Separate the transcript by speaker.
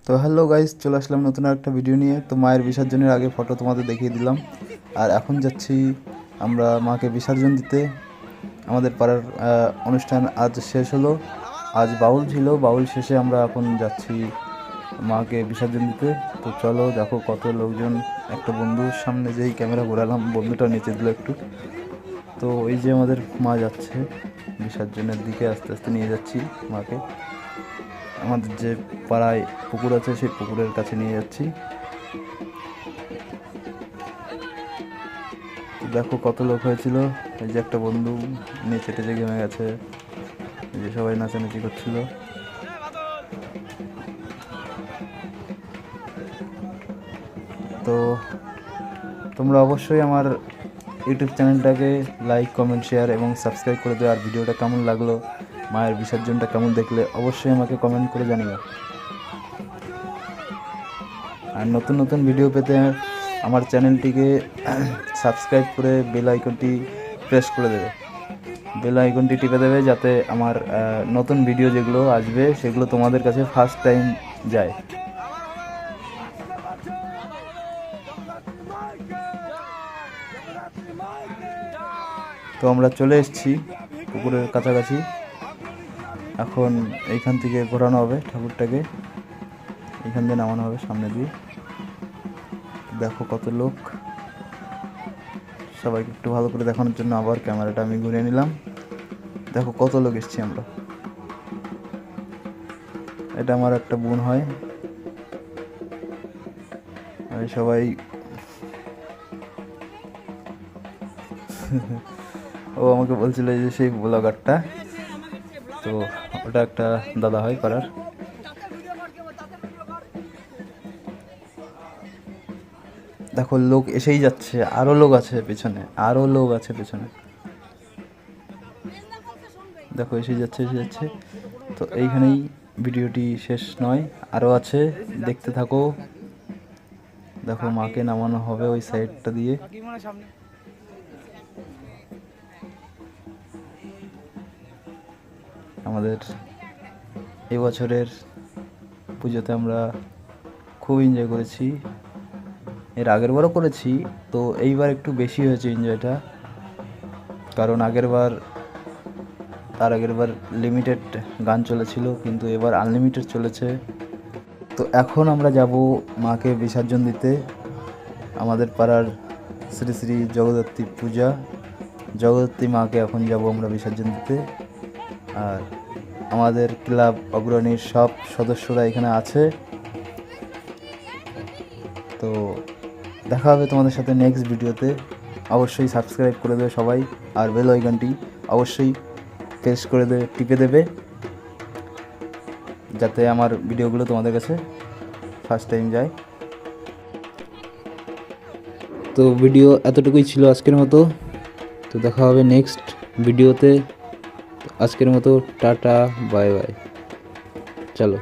Speaker 1: তো hello guys, চলে আসলাম নতুন একটা ভিডিও নিয়ে। তো মায়ের বিসর্জনের আগে ফটো তোমাদের দেখিয়ে দিলাম, আর এখন যাচ্ছি আমরা মাকে বিসর্জন দিতে। আমাদের পাড়ার অনুষ্ঠান আজ শেষ হলো। আজ বাউল ছিল, বাউল শেষে আমরা এখন যাচ্ছি মাকে বিসর্জন দিতে। তো চলো দেখো কত লোকজন। একটা বন্ধুর সামনে যেই ক্যামেরা ঘোরালাম, বন্ধুটা নিচে দিল একটু। তো এই যে আমাদের মা যাচ্ছে বিসর্জনের দিকে, আস্তে আস্তে নিয়ে যাচ্ছি মাকে। আমাদের যে পাড়ায় পুকুর আছে সেই পুকুরের কাছে নিয়ে যাচ্ছি। দেখো কত লোক হয়েছিল। এই যে একটা বন্ধু নিচে টেচে ঘেমে গেছে, এই যে সবাই নাচানাচি করছিল। তো তোমরা অবশ্যই আমার ইউটিউব চ্যানেলটাকে লাইক, কমেন্ট, শেয়ার এবং সাবস্ক্রাইব করে দেবে। আর ভিডিওটা কেমন লাগলো, মায়ের বিসর্জনটা কেমন দেখলে, অবশ্যই আমাকে কমেন্ট করে জানিও। আর নতুন নতুন ভিডিও পেতে আমার চ্যানেলটিকে সাবস্ক্রাইব করে বেল আইকনটি প্রেস করে দেবে, বেল আইকনটি টিপে দেবে, যাতে আমার নতুন ভিডিও যেগুলো আসবে সেগুলো তোমাদের কাছে ফার্স্ট টাইম যায়। তো আমরা চলে এসেছি পুকুরের কাছাকাছি। এখন এইখান থেকে ঘোরানো হবে ঠাকুরটাকে, এইখান দিয়ে নামানো হবে সামনে দিয়ে। দেখো কত লোক, সবাইকে একটু ভালো করে দেখানোর জন্য আবার ক্যামেরাটা আমি ঘুরিয়ে নিলাম। দেখো কত লোক এসেছি আমরা। এটা আমার একটা বোন হয়, আমি সবাই ও আমাকে বলছিল যে সেই ব্লগারটা, তো ওটা একটা দাদা হয় পাড়ার। দেখো লোক এসেই যাচ্ছে, আরো লোক আছে পেছনে, আরো লোক আছে পেছনে। দেখো এসে যাচ্ছে, এসে যাচ্ছে। তো এইখানেই ভিডিওটি শেষ নয়, আরও আছে, দেখতে থাকো। দেখো মাকে নামানো হবে ওই সাইডটা দিয়ে। আমাদের এবছরের পুজোতে আমরা খুব এনজয় করেছি, এর আগের বারও করেছি। তো এইবার একটু বেশি হয়েছে এনজয়টা, কারণ তার আগের বার লিমিটেড গান চলেছিল, কিন্তু এবার আনলিমিটেড চলেছে। তো এখন আমরা যাব মাকে বিসর্জন দিতে। আমাদের পাড়ার শ্রী শ্রী জগদ্ধাত্রী পূজা, জগদ্ধাত্রী মাকে এখন যাব আমরা বিসর্জন দিতে। আর আমাদের ক্লাব অগ্রণীর সব সদস্যরা এখানে আছে। তো দেখা হবে তোমাদের সাথে নেক্সট ভিডিওতে। অবশ্যই সাবস্ক্রাইব করে দেবে সবাই, আর বেল আইকনটি অবশ্যই প্রেস করে দেবে, টিপে দেবে, যাতে আমার ভিডিওগুলো তোমাদের কাছে ফার্স্ট টাইম যায়। তো ভিডিও এতটুকুই ছিল আজকের মতো। তো দেখা হবে নেক্সট ভিডিওতে। আজকের মতো টাটা, বাই বাই, চলো।